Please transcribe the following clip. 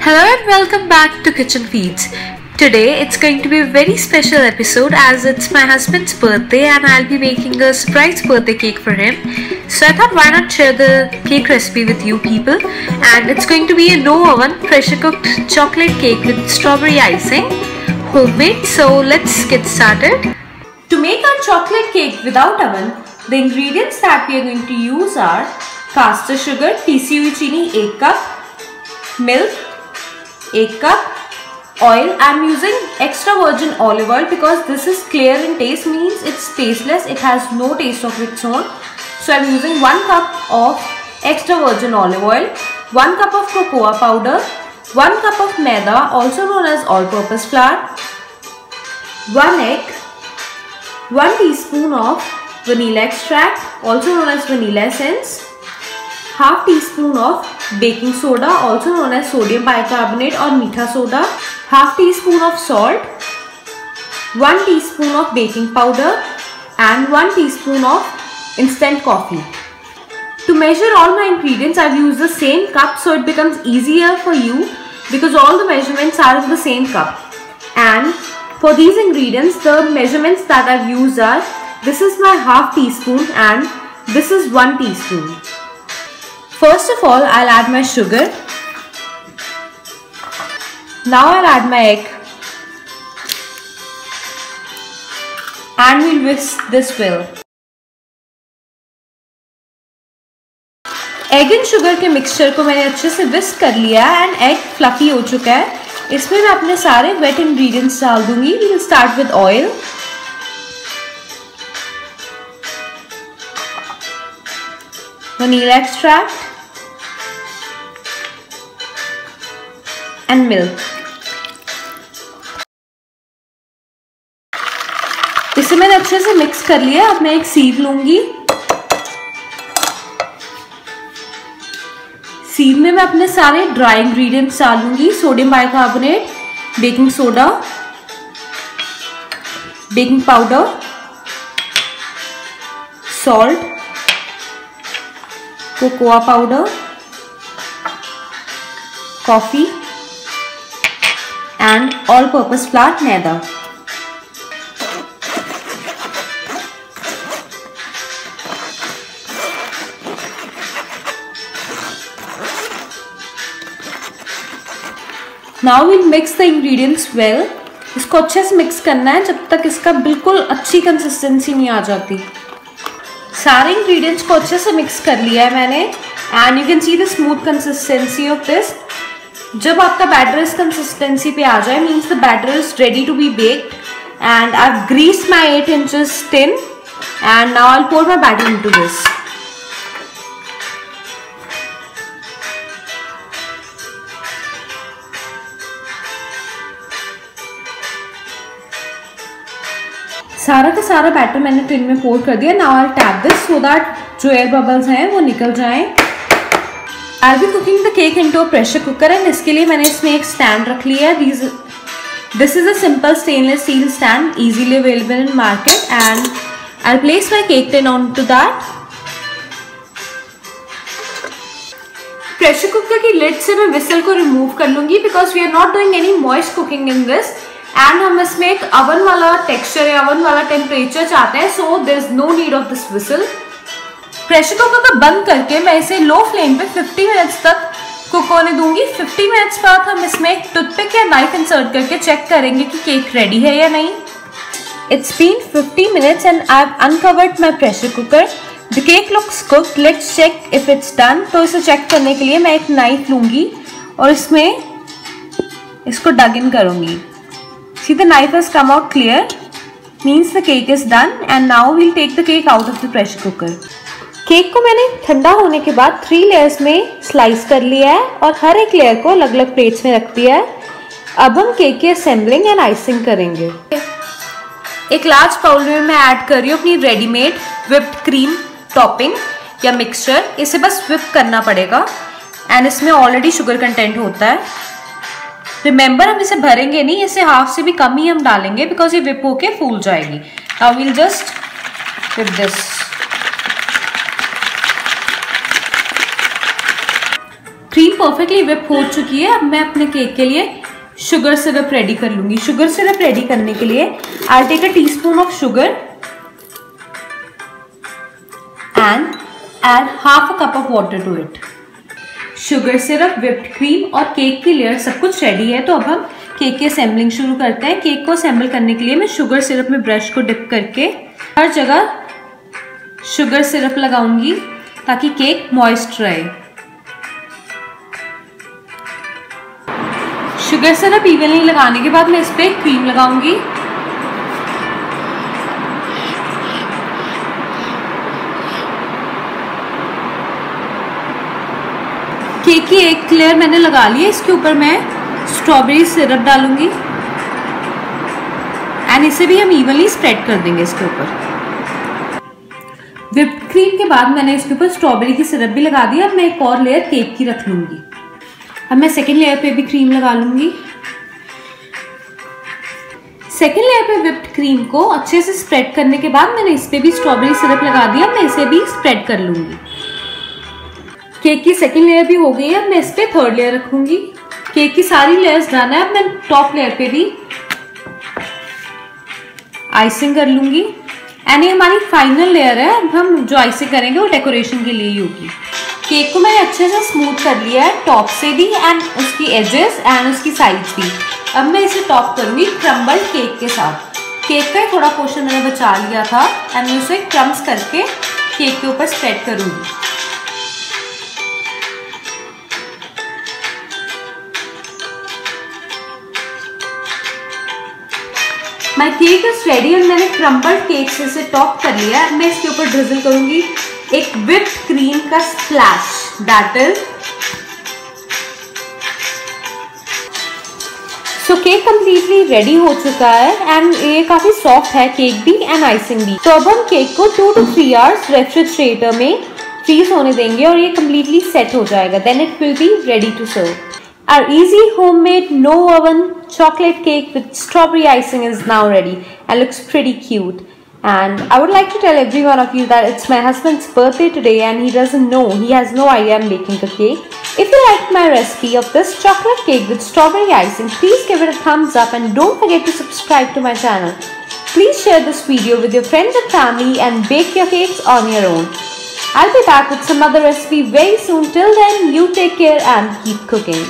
Hello and welcome back to Kitchen Feeds. Today it's going to be a very special episode as it's my husband's birthday and I'll be making a surprise birthday cake for him. So I thought why not share the cake recipe with you people, and it's going to be a no oven pressure cooked chocolate cake with strawberry icing, homemade. So let's get started. To make our chocolate cake without oven, the ingredients that we are going to use are caster sugar, PC हुई चीनी 1 cup, milk 1 cup, oil. I'm using extra virgin olive oil because this is clear in taste, means it's tasteless, it has no taste of its own. So I'm using 1 cup of extra virgin olive oil, 1 cup of cocoa powder, 1 cup of maida also known as all-purpose flour, 1 egg, 1 teaspoon of vanilla extract also known as vanilla essence, half teaspoon of baking soda also known as sodium bicarbonate or meetha soda, half teaspoon of salt, 1 teaspoon of baking powder and 1 teaspoon of instant coffee. To measure all my ingredients, I've used the same cup so it becomes easier for you because all the measurements are in the same cup. And for these ingredients, the measurements that I've used are, this is my half teaspoon and this is 1 teaspoon. First of all, I'll add my sugar. Now I'll add my egg. And we'll whisk this well. Egg and sugar के mixture को मैंने अच्छे से विस्क कर लिया है and egg fluffy हो चुका है. इसमें मैं अपने सारे वेट इंग्रेडिएंट्स डाल दूंगी. We will start with oil, vanilla extract and milk. इसे मैंने अच्छे से मिक्स कर लिया. अब मैं एक सीव लूंगी. सीव में मैं अपने सारे ड्राई इंग्रेडिएंट्स डालूंगी. Sodium bicarbonate, baking soda, baking powder, salt, cocoa powder, coffee and all-purpose flour maida. Now we'll mix the ingredients well. इसको अच्छे से मिक्स करना है जब तक इसका बिल्कुल अच्छी कंसिस्टेंसी नहीं आ जाती. सारे इंग्रेडिएंट्स को अच्छे से मिक्स कर लिया है मैंने and you can see the smooth consistency of this. जब आपका बैटर इस कंसिस्टेंसी पे आ जाए, means the batter is ready to be baked and I have greased my 8 inches tin and now I'll pour my batter into this. सारा का सारा batter मैंने टिन में पोर कर दिया. Now I will tap this so that जो air bubbles हैं वो निकल जाएं. I will be cooking the cake into a pressure cooker and इसके लिए मैंने इसमें एक स्टैंड रख लिया है. This is a simple stainless steel stand easily available in market and I will place my cake tin on to that. Pressure cooker की lid से मैं विसल को रिमूव कर लूंगी because we are not doing any moist cooking in this and हम इसमें एक oven वाला टेक्सचर या अवन वाला टेम्परेचर चाहते हैं, so there is no need of this whistle. Pressure cooker को बंद करके मैं इसे लो फ्लेम पे 50 मिनट्स तक कुक होने दूंगी. 50 मिनट्स बाद हम इसमें एक टूथपिक या नाइफ इंसर्ट करके चेक करेंगे कि केक रेडी है या नहीं. It's been 50 minutes and I have uncovered my pressure cooker. The cake looks cooked. Let's check if it's done. तो इसे चेक करने के लिए मैं एक नाइफ लूंगी और इसमें इसको डग इन करूंगी. See, the knife has come out clear, means the cake is done and now we'll take the cake out of the pressure cooker. Cake को मैंने ठंडा होने के बाद 3 लेयर्स में स्लाइस कर लिया है और हर एक लेयर को अलग अलग प्लेट्स में रख दिया है. अब हम केक की असेंबलिंग एंड आइसिंग करेंगे. एक लार्ज बाउल में मैं ऐड कर रही हूँ अपनी रेडीमेड व्हिप्ड क्रीम टॉपिंग या मिक्सचर. इसे बस व्हिप करना पड़ेगा एंड इसमें ऑलरेडी शुगर कंटेंट होता है. रिमेंबर हम इसे भरेंगे नहीं, इसे हाफ से भी कम ही हम डालेंगे बिकॉज ये व्हिप होके फूल जाएगी. Now we will just whip this. Cream perfectly whip हो चुकी है। अब मैं अपने केक के लिए शुगर सिरप रेडी कर लूंगी। शुगर सिरप रेडी करने के लिए I take a teaspoon of sugar and add half a cup of water to it. Sugar syrup, whipped cream और केक की लेयर सब कुछ रेडी है। तो अब हम केक की असेंबलिंग शुरू करते हैं। केक को असेंबल करने के लिए मैं शुगर सिरप में ब्रश को डिप करके हर जगह शुगर सिरप लगाऊंगी ताकि केक मॉइस्ट रहे। शुगर सिरप इवनली लगाने के बाद मैं इस पे क्रीम लगाऊंगी। केक की एक लेयर मैंने लगा ली है। इसके ऊपर मैं स्ट्रॉबेरी सिरप डालूंगी एंड इसे भी हम इवनली स्प्रेड कर देंगे इसके ऊपर। व्हिप्ड क्रीम के बाद मैंने इसके ऊपर स्ट्रॉबेरी की सिरप भी लगा दी। अब मैं एक और लेयर केक की रख लूंगी। अब मैं सेकेंड लेयर पे भी क्रीम लगा लूंगी। सेकेंड लेयर पे व्हिप्ड क्रीम को अच्छे से स्प्रेड करने के बाद मैंने इस पे भी स्ट्रॉबेरी सिरप लगा दिया। मैं इसे भी स्प्रेड कर लूंगी। केक की सेकेंड लेयर भी हो गई है। अब मैं इस पे थर्ड लेयर रखूंगी। केक की सारी लेयर्स डन है। अब मैं टॉप लेयर पे भी आइसिंग कर लूंगी एंड ये हमारी फाइनल लेयर है। अब हम जो आइसिंग करेंगे वो डेकोरेशन के लिए ही होगी। केक को मैंने अच्छे से स्मूथ कर लिया है, टॉप से भी एंड उसकी एजेस एंड उसकी साइड्स भी। अब मैं इसे टॉप करूंगी क्रम्बल्ड केक के साथ। केक का थोड़ा पोर्शन मैंने बचा लिया था एंड मैं उसे क्रम्स करके केक के ऊपर स्प्रेड करूंगी। माई केक इज रेडी और मैंने क्रम्बल्ड केक से इसे टॉप कर लिया है। मैं इसके ऊपर ड्रिजल करूंगी एक व्हिप्ड क्रीम का splash. That is so cake completely ready हो चुका है एंड ये काफी सॉफ्ट है केक भी एंड आइसिंग भी। तो अब हम केक को 2 to 3 आवर्स रेफ्रिजरेटर में फ्रीज होने देंगे और ये कंप्लीटली सेट हो जाएगा। Then it will be ready to serve. Our easy homemade no oven chocolate cake with strawberry icing is now ready and looks pretty cute. And I would like to tell every one of you that it's my husband's birthday today and he doesn't know, he has no idea I'm baking the cake. If you liked my recipe of this chocolate cake with strawberry icing, please give it a thumbs up and don't forget to subscribe to my channel. Please share this video with your friends and family and bake your cakes on your own. I'll be back with some other recipe very soon. Till then, you take care and keep cooking.